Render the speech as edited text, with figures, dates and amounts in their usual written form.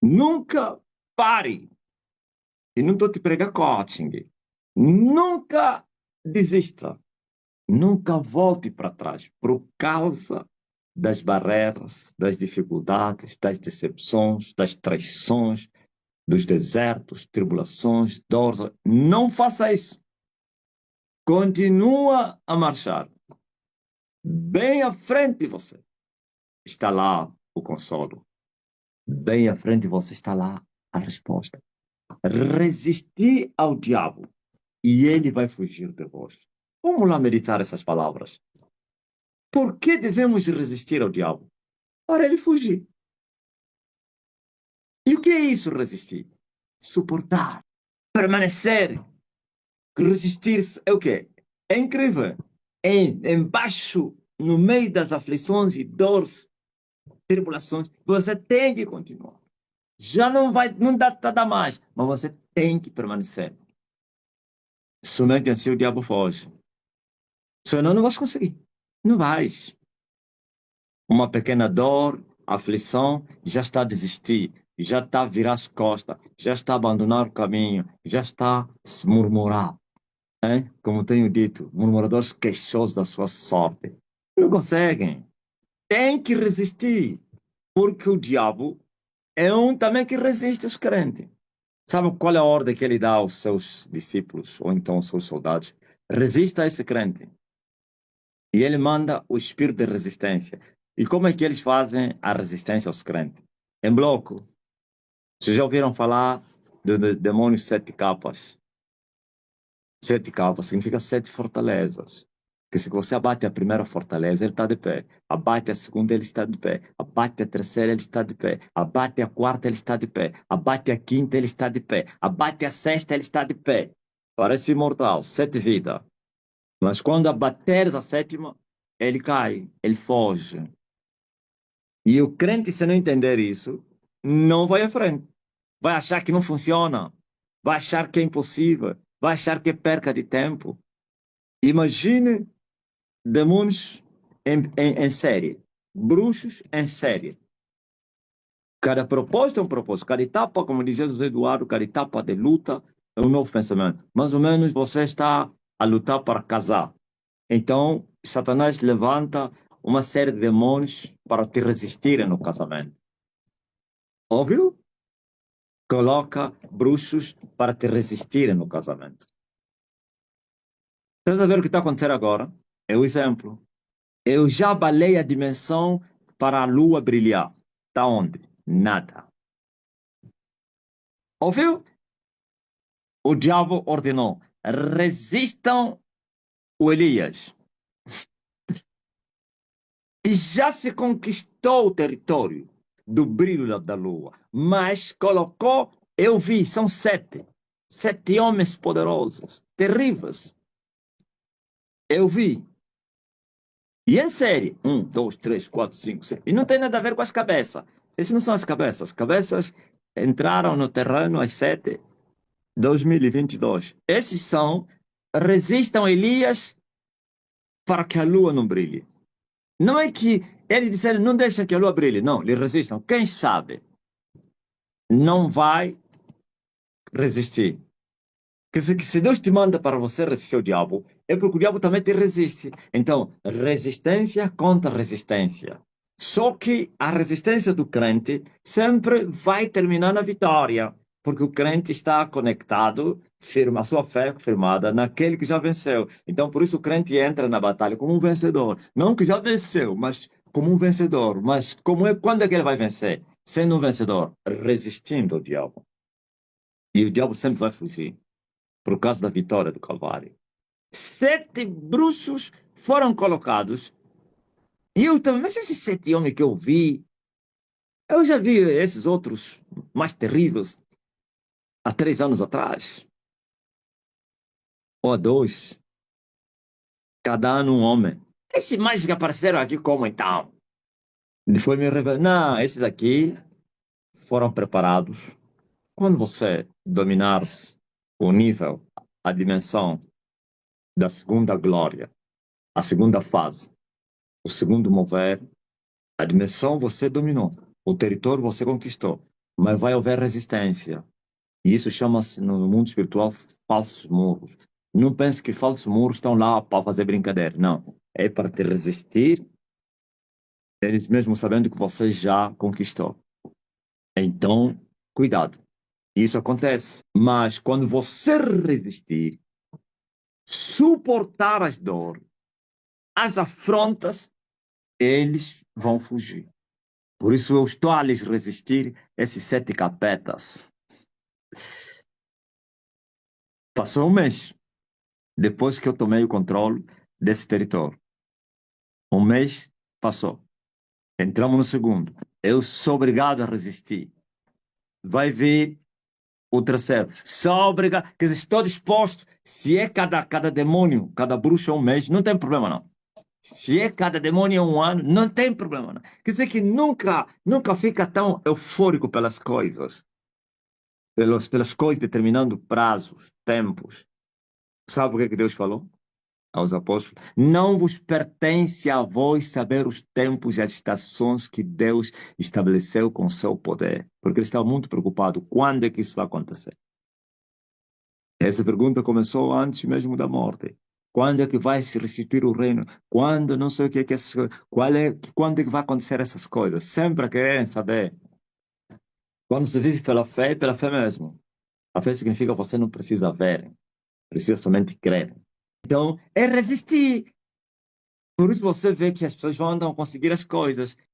Nunca pare. E não estou te pregando coaching. Nunca desista. Nunca volte para trás por causa das barreiras, das dificuldades, das decepções, das traições, dos desertos, tribulações, dores. Não faça isso. Continua a marchar. Bem à frente de você está lá o consolo. Bem à frente de você está lá a resposta. Resistir ao diabo e ele vai fugir de vós. Vamos lá meditar essas palavras. Por que devemos resistir ao diabo? Para ele fugir. E o que é isso, resistir? Suportar, permanecer. Resistir é o quê? É incrível. É embaixo, no meio das aflições e dores, tribulações, você tem que continuar. Já não vai, não dá nada mais, mas você tem que permanecer. Somente assim o diabo foge. Senão não vais conseguir. Não vais. Uma pequena dor, aflição, já está a desistir, já está a virar as costas, já está a abandonar o caminho, já está a se murmurar. Hein? Como tenho dito, murmuradores queixosos da sua sorte. Não conseguem. Tem que resistir, porque o diabo é um também que resiste aos crentes. Sabe qual é a ordem que ele dá aos seus discípulos, ou então aos seus soldados? Resista a esse crente. E ele manda o espírito de resistência. E como é que eles fazem a resistência aos crentes? Em bloco. Vocês já ouviram falar do demônio sete capas? Sete capas significa sete fortalezas. Que se você abate a primeira fortaleza, ele está de pé. Abate a segunda, ele está de pé. Abate a terceira, ele está de pé. Abate a quarta, ele está de pé. Abate a quinta, ele está de pé. Abate a sexta, ele está de pé. Parece imortal, sete vidas. Mas quando abateres a sétima, ele cai, ele foge. E o crente, se não entender isso, não vai à frente. Vai achar que não funciona. Vai achar que é impossível. Vai achar que é perca de tempo. Imagine demônios em série. Bruxos em série. Cada propósito é um propósito. Cada etapa, como dizia José Eduardo, cada etapa de luta é um novo pensamento. Mais ou menos você está a lutar para casar. Então, Satanás levanta uma série de demônios para te resistirem no casamento. Óbvio? Coloca bruxos para te resistirem no casamento. Estás a ver o que está acontecendo agora? É o exemplo. Eu já balei a dimensão para a lua brilhar. Está onde? Nada. Ouviu? O diabo ordenou: resistam o Elias. E já se conquistou o território do brilho da lua, mas colocou, eu vi, são sete homens poderosos, terríveis. Eu vi. E em série, um, dois, três, quatro, cinco, seis. E não tem nada a ver com as cabeças. Essas não são as cabeças. As cabeças entraram no terreno às 7/2022. Esses são, resistam Elias para que a lua não brilhe. Não é que eles disseram, não deixem que a lua brilhe. Não, eles resistam. Quem sabe não vai resistir. Que se Deus te manda para você resistir ao diabo, é porque o diabo também te resiste. Então, resistência contra resistência. Só que a resistência do crente sempre vai terminar na vitória, porque o crente está conectado, firma, a sua fé firmada naquele que já venceu. Então, por isso o crente entra na batalha como um vencedor. Não que já venceu, mas como um vencedor. Mas quando é que ele vai vencer? Sendo um vencedor, resistindo ao diabo. E o diabo sempre vai fugir por causa da vitória do Calvário. 7 bruxos foram colocados. E eu também, mas esses 7 homens que eu vi, eu já vi esses outros mais terríveis há 3 anos atrás, ou há 2, cada ano um homem. Esses mais que apareceram aqui como então? Foi me revelar. Não, esses aqui foram preparados. Quando você dominar o nível, a dimensão da segunda glória, a segunda fase, o segundo mover, a dimensão você dominou, o território você conquistou. mas vai haver resistência. E isso chama-se, no mundo espiritual, falsos muros. Não pense que falsos muros estão lá para fazer brincadeira. Não. É para te resistir, eles mesmo sabendo que você já conquistou. Então, cuidado. Isso acontece. Mas quando você resistir, suportar as dores, as afrontas, eles vão fugir. Por isso eu estou a lhes resistir esses 7 capetas. Passou um mês depois que eu tomei o controle desse território. Um mês passou. Entramos no segundo. Eu sou obrigado a resistir. Vai vir o terceiro. Sou obrigado. Quer dizer, estou disposto. Se é cada demônio, cada bruxa um mês, não tem problema não. Se é cada demônio um ano, não tem problema não. Quer dizer que nunca fica tão eufórico pelas coisas. Pelas coisas determinando prazos, tempos. Sabe o que Deus falou aos apóstolos? Não vos pertence a vós saber os tempos e as estações que Deus estabeleceu com seu poder. Porque ele estava muito preocupado. Quando é que isso vai acontecer? Essa pergunta começou antes mesmo da morte. Quando é que vai se restituir o reino? Quando, não sei o que é essas coisas. Quando é que vai acontecer essas coisas? Sempre querem saber. Quando se vive pela fé mesmo. A fé significa que você não precisa ver, precisa somente crer. Então, é resistir. Por isso você vê que as pessoas andam a conseguir as coisas.